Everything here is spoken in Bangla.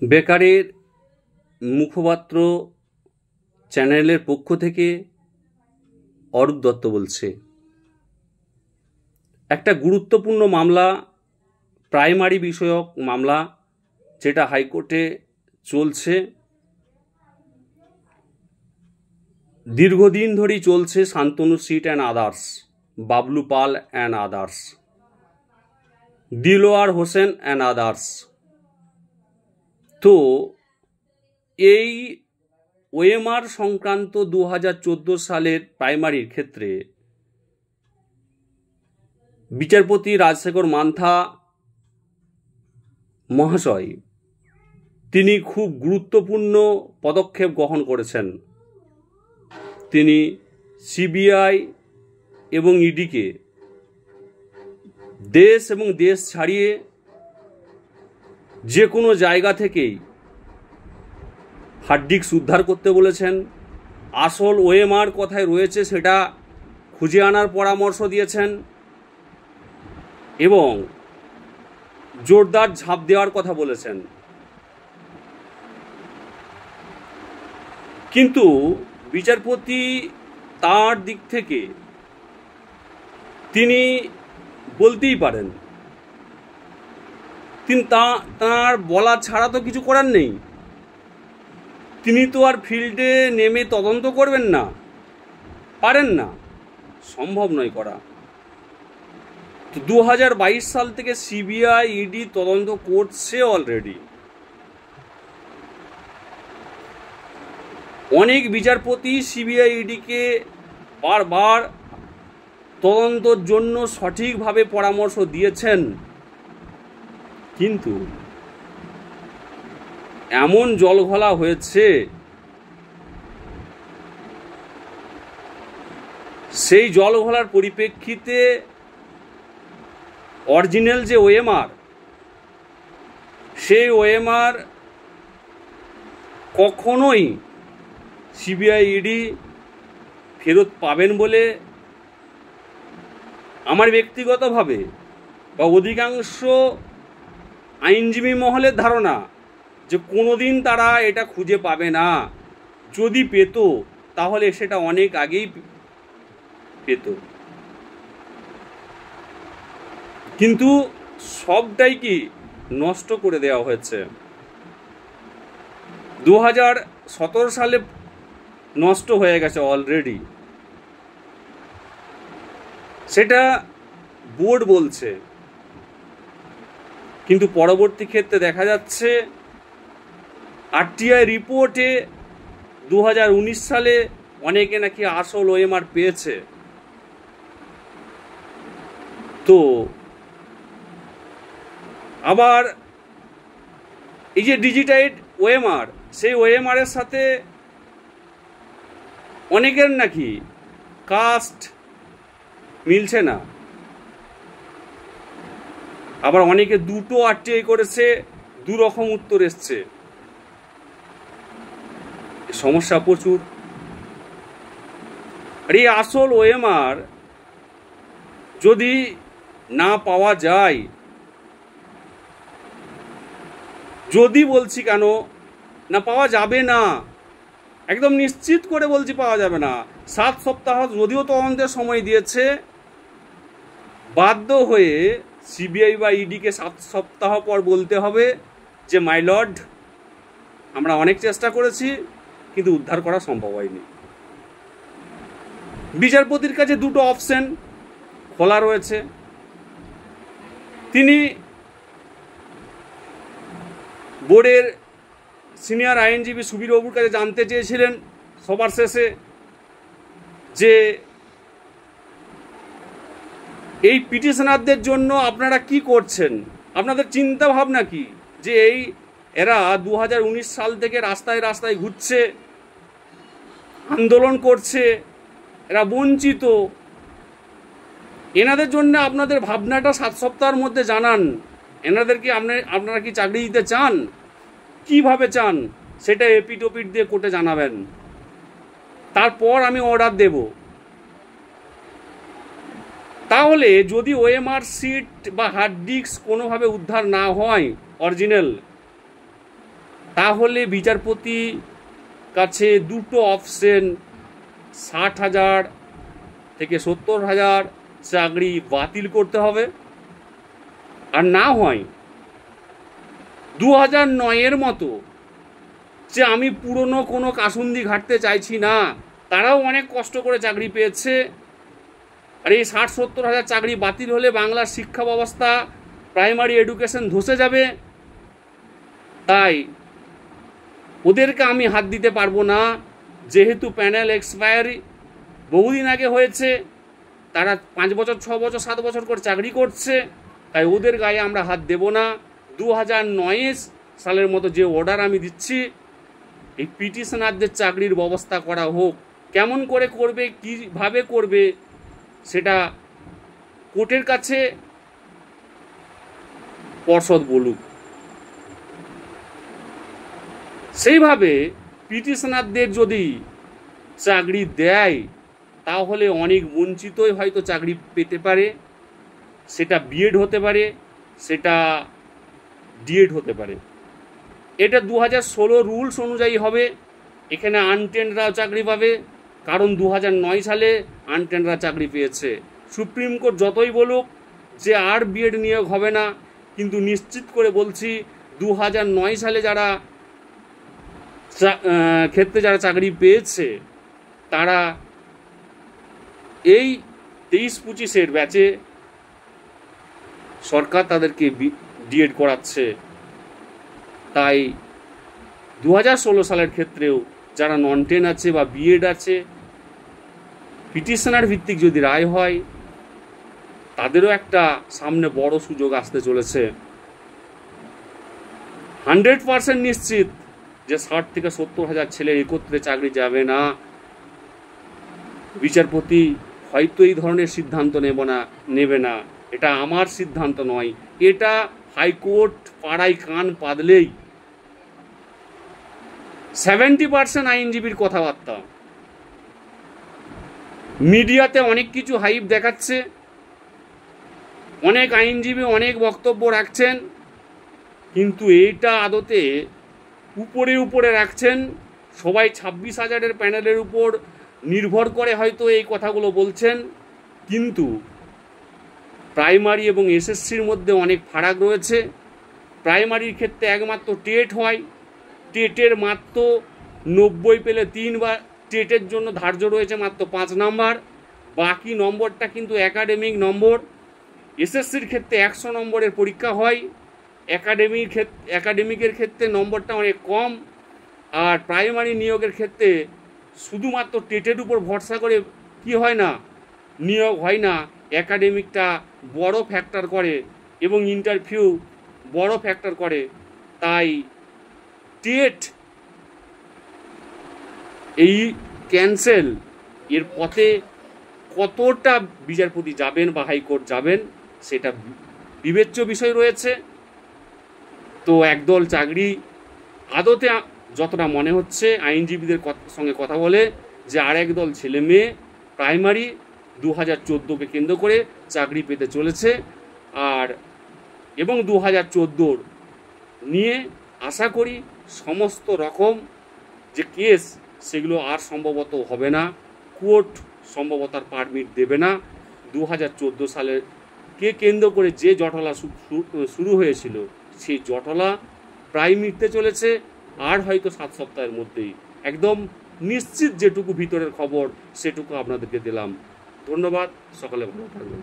বেকারের মুখপাত্র চ্যানেলের পক্ষ থেকে অরূপ দত্ত বলছে। একটা গুরুত্বপূর্ণ মামলা, প্রাইমারি বিষয়ক মামলা, যেটা হাইকোর্টে চলছে, দীর্ঘদিন ধরেই চলছে। Shantanu Sit and others, Bablu Pal and others, Dilwar Hossain and others. তো এই ওএমআর সংক্রান্ত 2014 সালের প্রাইমারির ক্ষেত্রে বিচারপতি রাজশেখর মান্থা মহাশয় তিনি খুব গুরুত্বপূর্ণ পদক্ষেপ গ্রহণ করেছেন। তিনি সিবিআই এবং ইডিকে দেশ এবং দেশ ছাড়িয়ে যে কোনো জায়গা থেকেই হার্ড ডিস্ক উদ্ধার করতে বলেছেন। আসল ওএমআর কোথায় রয়েছে সেটা খুঁজে আনার পরামর্শ দিয়েছেন এবং জোরদার ঝাঁপ দেওয়ার কথা বলেছেন। কিন্তু বিচারপতি তার দিক থেকে তিনি বলতেই পারেন, তিনি তার বলা ছাড়া তো কিছু করার নেই। তিনি তো আর ফিল্ডে নেমে তদন্ত করবেন না, পারেন না, সম্ভব নয় করা। তো 2022 সাল থেকে সিবিআই ইডি তদন্ত করছে অলরেডি। অনেক বিচারপতি সিবিআই ইডিকে বারবার তদন্তর জন্য সঠিকভাবে পরামর্শ দিয়েছেন, কিন্তু এমন জলঘোলা হয়েছে, সেই জলঘোলার পরিপ্রেক্ষিতে অরিজিনাল যে ওএমআর, সেই ওএমআর কখনোই সিবিআই ইডি ফেরত পাবেন বলে আমার ব্যক্তিগতভাবে বা অধিকাংশ আইনজীবী মহলের ধারণা যে কোনোদিন তারা এটা খুঁজে পাবে না। যদি পেত তাহলে সেটা অনেক আগেই পেত। কিন্তু সবটাই কি নষ্ট করে দেওয়া হয়েছে। 2017 সালে নষ্ট হয়ে গেছে অলরেডি, সেটা বোর্ড বলছে। কিন্তু পরবর্তী ক্ষেত্রে দেখা যাচ্ছে আরটিআই রিপোর্টে 2019 সালে অনেকে নাকি আসল ওএমআর পেয়েছে। তো আবার এই যে ডিজিটাইড ওএমআর, সেই ওএমআর এর সাথে অনেকের নাকি কাস্ট মিলছে না। আবার অনেকে দুটো আরটিআই করেছে, দুরকম উত্তর এসছে। সমস্যা প্রচুর। আর এই আসল ওএমআর যদি না পাওয়া যায়, যদি বলছি কেন না পাওয়া যাবে না, একদম নিশ্চিত করে বলছি পাওয়া যাবে না। 7 সপ্তাহ যদিও তদন্তের সময় দিয়েছে, বাধ্য হয়ে সিবিআই বা ইডিকে 7 সপ্তাহ পর বলতে হবে যে মাই লর্ড, আমরা অনেক চেষ্টা করেছি কিন্তু উদ্ধার করা সম্ভব হয়নি। বিচারপতির কাছে দুটো অপশন খোলা রয়েছে। তিনি বোর্ডের সিনিয়র আইনজীবী সুবীর বাবুর কাছে জানতে চেয়েছিলেন সবার শেষে যে এই পিটিশনারদের জন্য আপনারা কি করছেন, আপনাদের চিন্তা ভাবনা কি, যে এরা 2019 সাল থেকে রাস্তায় রাস্তায় ঘুরছে, আন্দোলন করছে, এরা বঞ্চিত। এনাদের জন্য আপনাদের ভাবনাটা 7 সপ্তাহের মধ্যে জানান। এনাদেরকে আপনারা কি চাকরি দিতে চান, কিভাবে চান, সেটা এপিটোপিট দিয়ে কোর্টে জানাবেন। তারপর আমি অর্ডার দেব। তাহলে যদি ওএমআর সিট বা হার্ড ডিস্ক কোনোভাবে উদ্ধার না হয় অরিজিনাল, তাহলে বিচারপতি কাছে দুটো অপশন, 60,000 থেকে 70,000 চাকরি বাতিল করতে হবে, আর না হয় 2009-এর মতো যে আমি পুরনো কোনো কাসুন্দি ঘাটতে চাইছি না, তারাও অনেক কষ্ট করে চাকরি পেয়েছে, আর এই 60-70,000 চাকরি বাতিল হলে বাংলার শিক্ষা ব্যবস্থা, প্রাইমারি এডুকেশন ধসে যাবে। তাই ওদেরকে আমি হাত দিতে পারবো না, যেহেতু প্যানেল এক্সপায়ারি বহুদিন আগে হয়েছে, তারা 5 বছর 6 বছর 7 বছর করে চাকরি করছে, তাই ওদের গায়ে আমরা হাত দেব না। 2009 সালের মতো যে অর্ডার আমি দিচ্ছি, এই পিটিশনারদের চাকরির ব্যবস্থা করা হোক। কেমন করে করবে, কীভাবে করবে, সেটা কোর্টের কাছে পর্ষদ বলুক। সেইভাবে পিটিশনারদের যদি চাকরি দেয়, তাহলে অনেক বঞ্চিতই হয়তো চাকরি পেতে পারে। সেটা বিএড হতে পারে, সেটা ডিএড হতে পারে। এটা 2016 রুলস অনুযায়ী হবে। এখানে আনটেন্ডরা চাকরি পাবে, কারণ 2009 সালে আনটেন্ডরা চাকরি পেয়েছে। সুপ্রিম কোর্ট যতই বলুক যে আর বিএড নিয়োগ হবে না, কিন্তু নিশ্চিত করে বলছি 2009 সালে যারা ক্ষেত্রে যারা চাকরি পেয়েছে, তারা এই 23-25-এর ব্যাচে সরকার তাদেরকে ডিএড করাচ্ছে। তাই 2016 সালের ক্ষেত্রেও যারা নন টেন আছে বা বিএড আছে, পিটিশনার ভিত্তিক যদি রায় হয়, তাদেরও একটা সামনে বড় সুযোগ আসতে চলেছে। 100% নিশ্চিত যে 60 থেকে 70,000 ছেলে একত্রে চাকরি যাবে না। বিচারপতি হয়তো এই ধরনের সিদ্ধান্ত নেবে না। এটা আমার সিদ্ধান্ত নয়, এটা হাইকোর্ট পাড়ায় কান পাতলেই 70% আইনজীবীর কথাবার্তা। মিডিয়াতে অনেক কিছু হাইপ দেখাচ্ছে, অনেক আইনজীবী অনেক বক্তব্য রাখছেন, কিন্তু এইটা আদতে উপরে রাখছেন। সবাই 26,000-এর প্যানেলের উপর নির্ভর করে হয়তো এই কথাগুলো বলছেন, কিন্তু প্রাইমারি এবং এসএসসির মধ্যে অনেক ফারাক রয়েছে। প্রাইমারির ক্ষেত্রে একমাত্র টেট হয়, টেটের মাত্র 90 পেলে 3, বা টেটের জন্য ধার্য রয়েছে মাত্র 5 নম্বর, বাকি নম্বরটা কিন্তু একাডেমিক নম্বর। এসএসসির ক্ষেত্রে 100 নম্বরের পরীক্ষা হয়, একাডেমিকের ক্ষেত্রে নম্বরটা অনেক কম। আর প্রাইমারি নিয়োগের ক্ষেত্রে শুধুমাত্র টেটের উপর ভরসা করে কি হয় না, নিয়োগ হয় না। একাডেমিকটা বড় ফ্যাক্টর করে এবং ইন্টারভিউ বড় ফ্যাক্টর করে। তাই টেট এই ক্যান্সেল এর পথে কতটা বিচারপতি যাবেন বা হাইকোর্ট যাবেন, সেটা বিবেচ্য বিষয় রয়েছে। তো একদল চাকরি আদতে যতটা মনে হচ্ছে আইনজীবীদের সঙ্গে কথা বলে, যে আর একদল ছেলে মেয়ে প্রাইমারি 2014-কে কেন্দ্র করে চাকরি পেতে চলেছে। আর এবং 2014 নিয়ে আশা করি সমস্ত রকম যে কেস, সেগুলো আর সম্ভবত হবে না। কোর্ট সম্ভবত আর পারমিট দেবে না। 2014 সালের কে কেন্দ্র করে যে জটলা শুরু হয়েছিল, সেই জটলা প্রায় মিটতে চলেছে। আর হয়তো 7 সপ্তাহের মধ্যেই একদম নিশ্চিত যেটুকু ভিতরের খবর, সেটুকু আপনাদেরকে দিলাম। ধন্যবাদ, সকলে ভালো থাকবেন।